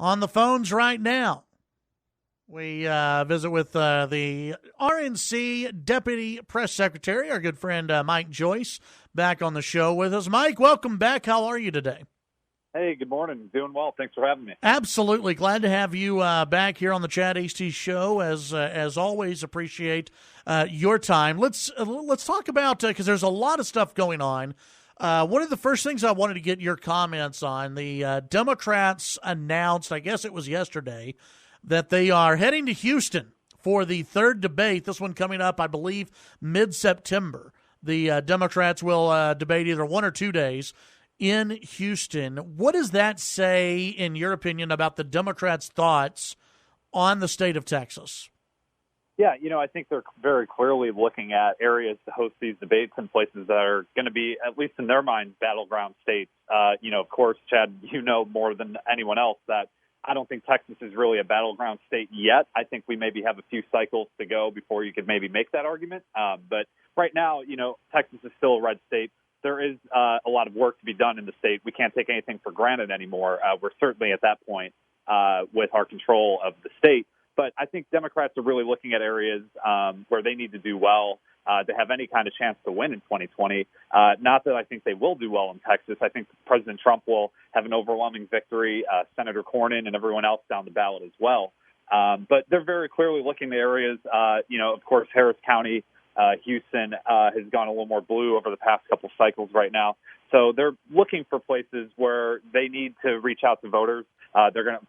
On the phones right now, we visit with the RNC Deputy Press Secretary, our good friend Mike Joyce, back on the show with us. Mike, welcome back. How are you today? Hey, good morning. Doing well. Thanks for having me. Absolutely. Glad to have you back here on the Chad Hasty Show. As always, appreciate your time. Let's talk about, because there's a lot of stuff going on. One of the first things I wanted to get your comments on, the Democrats announced, I guess it was yesterday, that they are heading to Houston for the third debate. This one coming up, I believe, mid-September. The Democrats will debate either 1 or 2 days in Houston. What does that say, in your opinion, about the Democrats' thoughts on the state of Texas? Yeah, I think they're very clearly looking at areas to host these debates in places that are going to be, at least in their mind, battleground states. Of course, Chad, more than anyone else that I don't think Texas is really a battleground state yet. I think we maybe have a few cycles to go before you could maybe make that argument. But right now, Texas is still a red state. There is a lot of work to be done in the state. We can't take anything for granted anymore. We're certainly at that point with our control of the state. But I think Democrats are really looking at areas where they need to do well to have any kind of chance to win in 2020. Not that I think they will do well in Texas. I think President Trump will have an overwhelming victory, Senator Cornyn and everyone else down the ballot as well. But they're very clearly looking at areas, of course, Harris County, Houston has gone a little more blue over the past couple cycles right now. So they're looking for places where they need to reach out to voters. They're going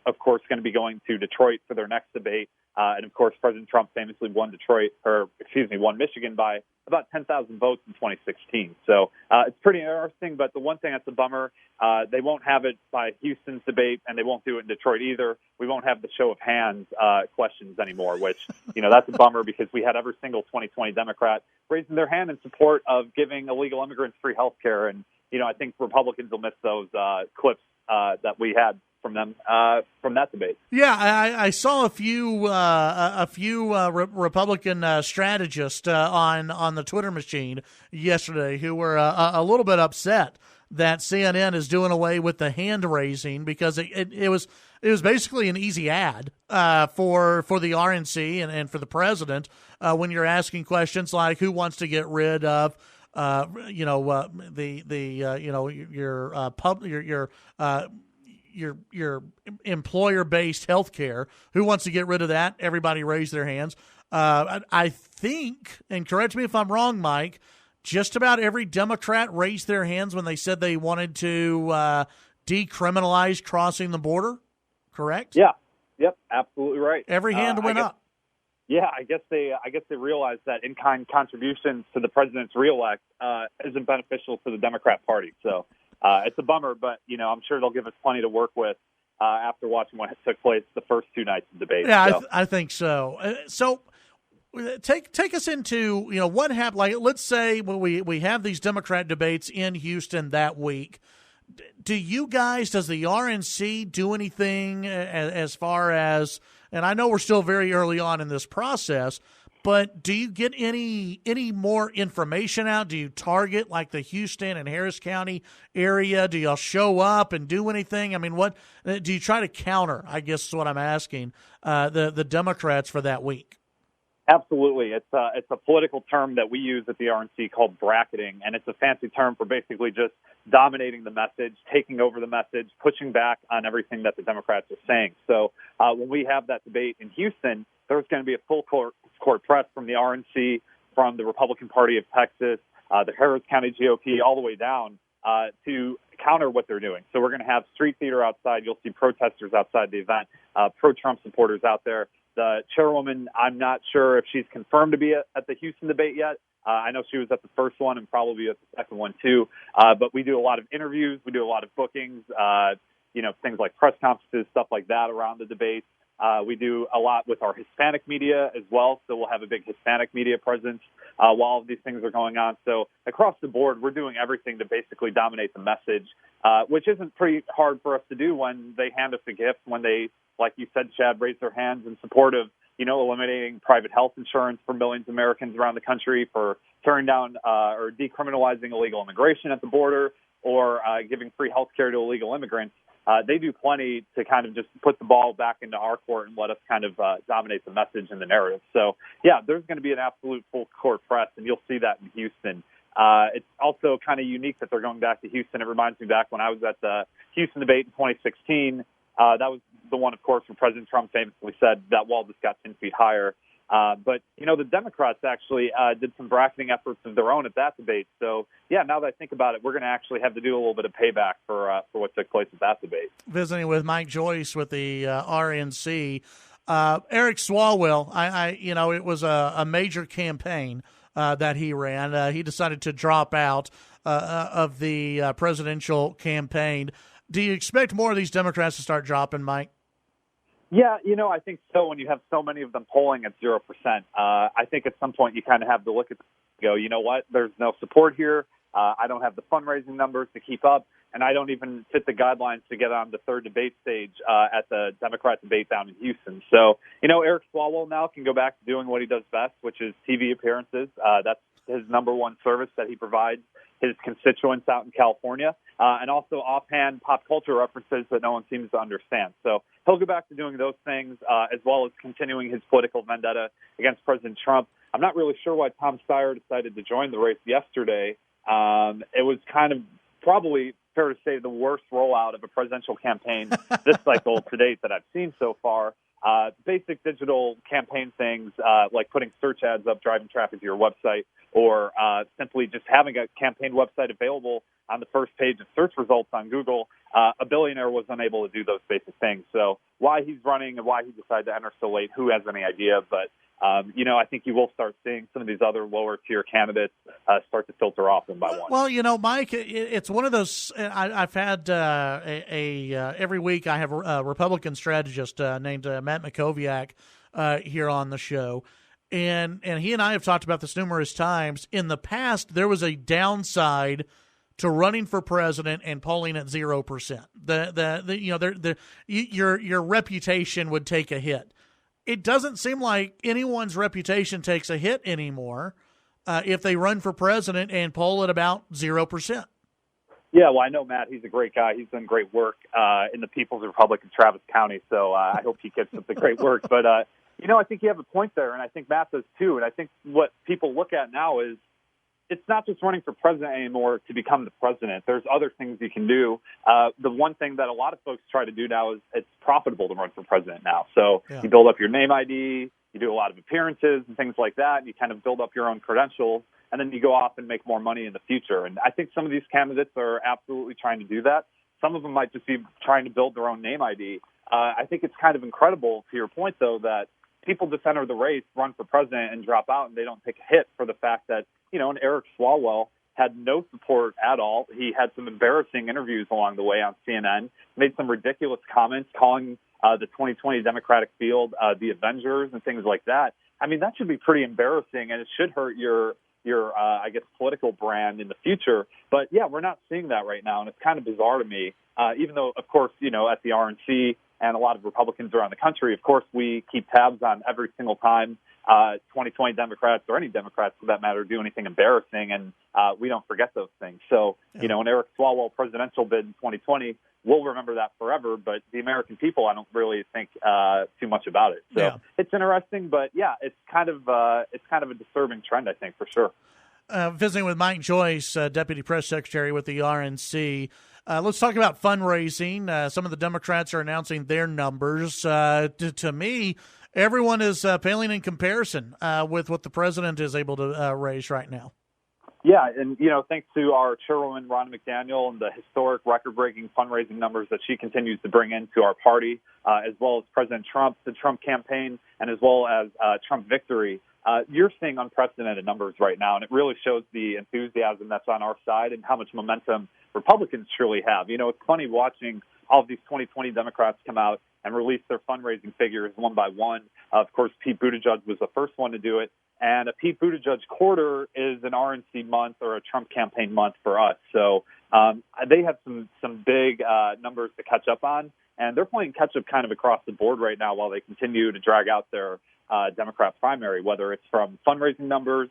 to be going to Detroit for their next debate. And of course, President Trump famously won won Michigan by about 10,000 votes in 2016. So it's pretty interesting. But the one thing that's a bummer, they won't have it by Houston's debate, and they won't do it in Detroit either. We won't have the show of hands questions anymore, which, that's a bummer because we had every single 2020 Democrat raising their hand in support of giving illegal immigrants free health care. And, I think Republicans will miss those clips that we had from them from that debate. Yeah, I saw a few Republican strategists on the Twitter machine yesterday who were a little bit upset that CNN is doing away with the hand raising because it was basically an easy ad for the RNC and for the president when you're asking questions like who wants to get rid of your employer-based health care. Who wants to get rid of that? Everybody raise their hands. I think, and correct me if I'm wrong, Mike, just about every Democrat raised their hands when they said they wanted to decriminalize crossing the border, correct? Yeah. Yep, absolutely right. Every hand went up. Yeah, I guess they realized that in-kind contributions to the president's reelect isn't beneficial to the Democrat Party. So it's a bummer, but I'm sure they'll give us plenty to work with after watching what took place the first 2 nights of debate. Yeah, so. I think so. So take us into what happened. Like, let's say when we have these Democrat debates in Houston that week. Does the RNC do anything as far as? And I know we're still very early on in this process, but do you get any more information out? Do you target like the Houston and Harris County area? Do y'all show up and do anything? I mean, what do you try to counter? I guess is what I'm asking the Democrats for that week. Absolutely. It's a political term that we use at the RNC called bracketing, and it's a fancy term for basically just dominating the message, taking over the message, pushing back on everything that the Democrats are saying. So when we have that debate in Houston, there's going to be a full court press from the RNC, from the Republican Party of Texas, the Harris County GOP, all the way down to counter what they're doing. So we're going to have street theater outside. You'll see protesters outside the event, pro-Trump supporters out there. The chairwoman, I'm not sure if she's confirmed to be at the Houston debate yet. I know she was at the first one and probably at the second one too. But we do a lot of interviews. We do a lot of bookings, things like press conferences, stuff like that around the debate. We do a lot with our Hispanic media as well. So we'll have a big Hispanic media presence while all of these things are going on. So across the board, we're doing everything to basically dominate the message, which isn't pretty hard for us to do when they hand us a gift, when they, like you said, Chad, raise their hands in support of, eliminating private health insurance for millions of Americans around the country, for tearing down or decriminalizing illegal immigration at the border, or giving free health care to illegal immigrants. they do plenty to kind of just put the ball back into our court and let us kind of dominate the message and the narrative. So, yeah, there's going to be an absolute full court press, and you'll see that in Houston. It's also kind of unique that they're going back to Houston. It reminds me back when I was at the Houston debate in 2016. That was the one, of course, where President Trump famously said that wall just got 10 feet higher. But, the Democrats actually did some bracketing efforts of their own at that debate. So, yeah, now that I think about it, we're going to actually have to do a little bit of payback for what took place at that debate. Visiting with Mike Joyce with the RNC. Eric Swalwell, it was a major campaign that he ran. He decided to drop out of the presidential campaign. Do you expect more of these Democrats to start dropping, Mike? Yeah, I think so. When you have so many of them polling at 0%, I think at some point you kind of have to look at go, you know what, there's no support here. I don't have the fundraising numbers to keep up, and I don't even fit the guidelines to get on the third debate stage at the Democrat debate down in Houston. So, Eric Swalwell now can go back to doing what he does best, which is TV appearances. That's his number one service that he provides his constituents out in California, and also offhand pop culture references that no one seems to understand. So he'll go back to doing those things, as well as continuing his political vendetta against President Trump. I'm not really sure why Tom Steyer decided to join the race yesterday. It was kind of probably fair to say the worst rollout of a presidential campaign this cycle to date that I've seen so far. Basic digital campaign things like putting search ads up, driving traffic to your website, or simply just having a campaign website available on the first page of search results on Google. A billionaire was unable to do those basic things. So why he's running and why he decided to enter so late, who has any idea? But, I think you will start seeing some of these other lower-tier candidates start to filter off one by one. Well, Mike, it's one of those I've had every week I have a Republican strategist named Matt Maccoby here on the show. And he and I have talked about this numerous times. In the past, there was a downside to running for president and polling at 0%. Your reputation would take a hit. It doesn't seem like anyone's reputation takes a hit anymore if they run for president and poll at about 0%. Yeah, well, I know Matt. He's a great guy. He's done great work in the People's Republic of Travis County, so I hope he keeps up the great work. But, I think you have a point there, and I think Matt does too. And I think what people look at now is it's not just running for president anymore to become the president. There's other things you can do. The one thing that a lot of folks try to do now is it's profitable to run for president now. So You build up your name ID, you do a lot of appearances and things like that, and you kind of build up your own credentials, and then you go off and make more money in the future. And I think some of these candidates are absolutely trying to do that. Some of them might just be trying to build their own name ID. I think it's kind of incredible, to your point, though, that people just enter the race, run for president, and drop out, and they don't take a hit for the fact that, and Eric Swalwell had no support at all. He had some embarrassing interviews along the way on CNN, made some ridiculous comments calling the 2020 Democratic field the Avengers and things like that. I mean, that should be pretty embarrassing, and it should hurt your political brand in the future. But, yeah, we're not seeing that right now, and it's kind of bizarre to me, even though, of course, at the RNC and a lot of Republicans around the country, of course, we keep tabs on every single time 2020 Democrats, or any Democrats for that matter, do anything embarrassing, and we don't forget those things. So, an Eric Swalwell presidential bid in 2020, we'll remember that forever, but the American people, I don't really think too much about it. So It's interesting, but it's kind of a disturbing trend, I think, for sure. Visiting with Mike Joyce, Deputy Press Secretary with the RNC. Let's talk about fundraising. Some of the Democrats are announcing their numbers. To me, everyone is paling in comparison with what the president is able to raise right now. Yeah, and, thanks to our chairwoman, Ronna McDaniel, and the historic record-breaking fundraising numbers that she continues to bring into our party, as well as President Trump, the Trump campaign, and as well as Trump victory. You're seeing unprecedented numbers right now, and it really shows the enthusiasm that's on our side and how much momentum Republicans truly have. It's funny watching all of these 2020 Democrats come out and release their fundraising figures one by one. Of course, Pete Buttigieg was the first one to do it. And a Pete Buttigieg quarter is an RNC month or a Trump campaign month for us. So they have some big numbers to catch up on. And they're playing catch-up kind of across the board right now while they continue to drag out their Democrat primary, whether it's from fundraising numbers,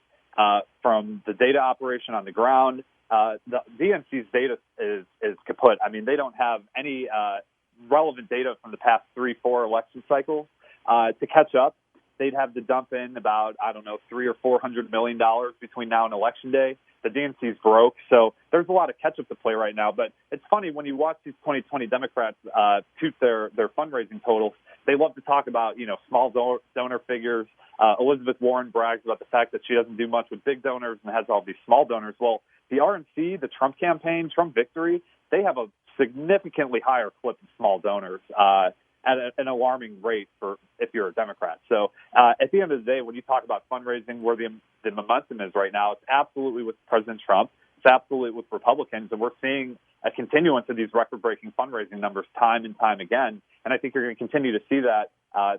from the data operation on the ground, the DNC's data is kaput. I mean, they don't have any relevant data from the past 3-4 election cycles to catch up. They'd have to dump in about, I don't know, $300 or $400 million between now and Election Day. The DNC's broke, so there's a lot of catch-up to play right now. But it's funny, when you watch these 2020 Democrats toot their fundraising totals, they love to talk about, small donor figures. Elizabeth Warren brags about the fact that she doesn't do much with big donors and has all these small donors. Well, the RNC, the Trump campaign, Trump Victory, they have a significantly higher clip of small donors at an alarming rate for if you're a Democrat. So at the end of the day, when you talk about fundraising, where the momentum is right now, it's absolutely with President Trump. It's absolutely with Republicans, and we're seeing a continuance of these record-breaking fundraising numbers time and time again. And I think you're going to continue to see that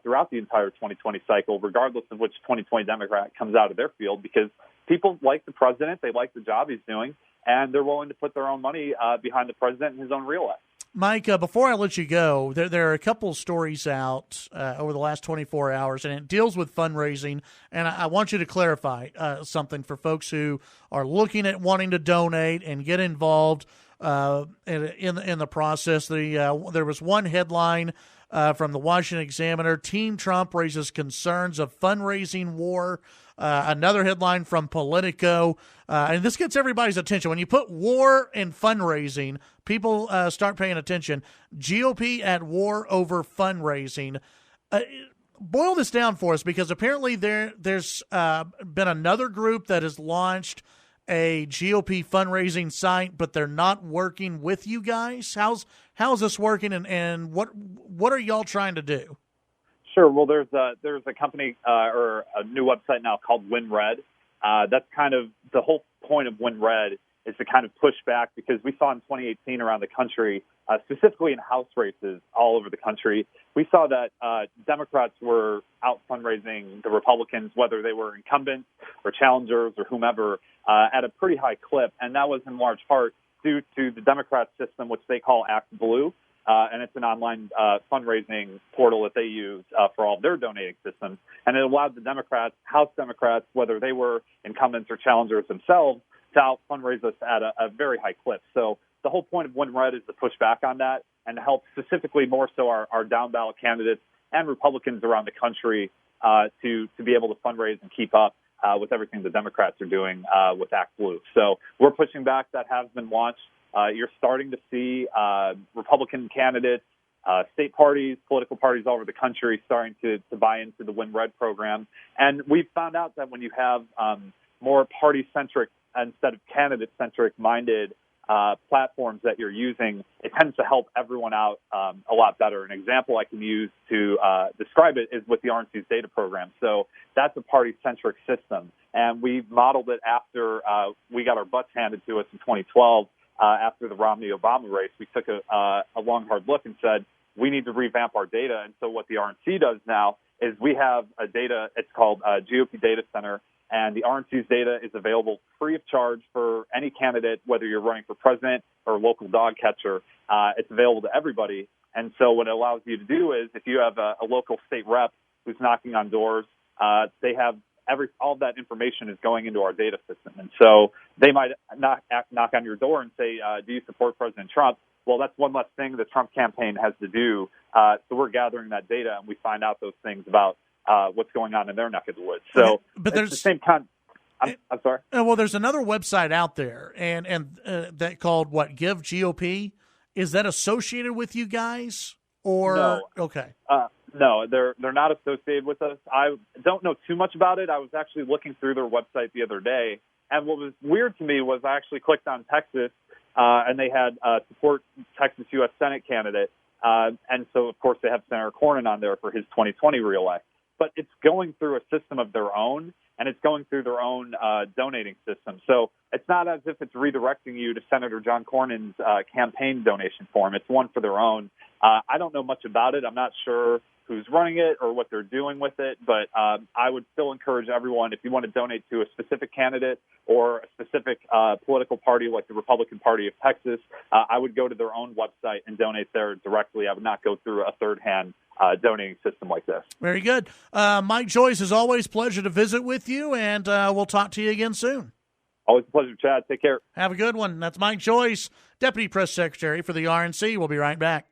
throughout the entire 2020 cycle, regardless of which 2020 Democrat comes out of their field, because people like the president, they like the job he's doing, and they're willing to put their own money behind the president and his own reelect. Mike, before I let you go, there are a couple of stories out over the last 24 hours, and it deals with fundraising. And I want you to clarify something for folks who are looking at wanting to donate and get involved in the process. There was one headline from the Washington Examiner: Team Trump raises concerns of fundraising war. Another headline from Politico, and this gets everybody's attention. When you put war and fundraising, people start paying attention. GOP at war over fundraising. Boil this down for us, because apparently there's been another group that has launched a GOP fundraising site, but they're not working with you guys. How's this working, and what are y'all trying to do? Sure. Well, there's a company or a new website now called WinRed. That's kind of the whole point of WinRed, is to kind of push back, because we saw in 2018 around the country, specifically in House races all over the country, we saw that Democrats were out fundraising the Republicans, whether they were incumbents or challengers or whomever, at a pretty high clip. And that was in large part due to the Democrat system, which they call Act Blue. And it's an online fundraising portal that they use for all of their donating systems. And it allowed the Democrats, House Democrats, whether they were incumbents or challengers themselves, to out-fundraise us at a very high clip. So the whole point of WinRed is to push back on that and to help specifically more so our down-ballot candidates and Republicans around the country to be able to fundraise and keep up with everything the Democrats are doing with Act Blue. So we're pushing back. That has been launched. You're starting to see Republican candidates, state parties, political parties all over the country starting to buy into the WinRed program. And we've found out that when you have more party-centric instead of candidate-centric minded platforms that you're using, it tends to help everyone out a lot better. An example I can use to describe it is with the RNC's data program. So that's a party-centric system. And we modeled it after we got our butts handed to us in 2012. After the Romney-Obama race, we took a long, hard look and said, we need to revamp our data. And so what the RNC does now is we have a data, it's called GOP Data Center, and the RNC's data is available free of charge for any candidate, whether you're running for president or local dog catcher. It's available to everybody. And so what it allows you to do is, if you have a local state rep who's knocking on doors, they have all of that information is going into our data system. And so they might knock on your door and say, do you support President Trump? Well, that's one less thing the Trump campaign has to do. So we're gathering that data, and we find out those things about what's going on in their neck of the woods. So but there's the same kind. I'm sorry. Well, there's another website out there, and that called Give GOP. Is that associated with you guys? Or no. Okay. No, they're not associated with us. I don't know too much about it. I was actually looking through their website the other day, and what was weird to me was I actually clicked on Texas, and they had support Texas U.S. Senate candidate, and so of course they have Senator Cornyn on there for his 2020 reelect. But it's going through a system of their own, and it's going through their own donating system. So it's not as if it's redirecting you to Senator John Cornyn's campaign donation form. It's one for their own. I don't know much about it. I'm not sure who's running it or what they're doing with it, but I would still encourage everyone, if you want to donate to a specific candidate or a specific political party like the Republican Party of Texas, I would go to their own website and donate there directly. I would not go through a third-hand donating system like this. Very good. Mike Joyce, as always, pleasure to visit with you, and we'll talk to you again soon. Always a pleasure, Chad. Take care. Have a good one. That's Mike Joyce, Deputy Press Secretary for the RNC. We'll be right back.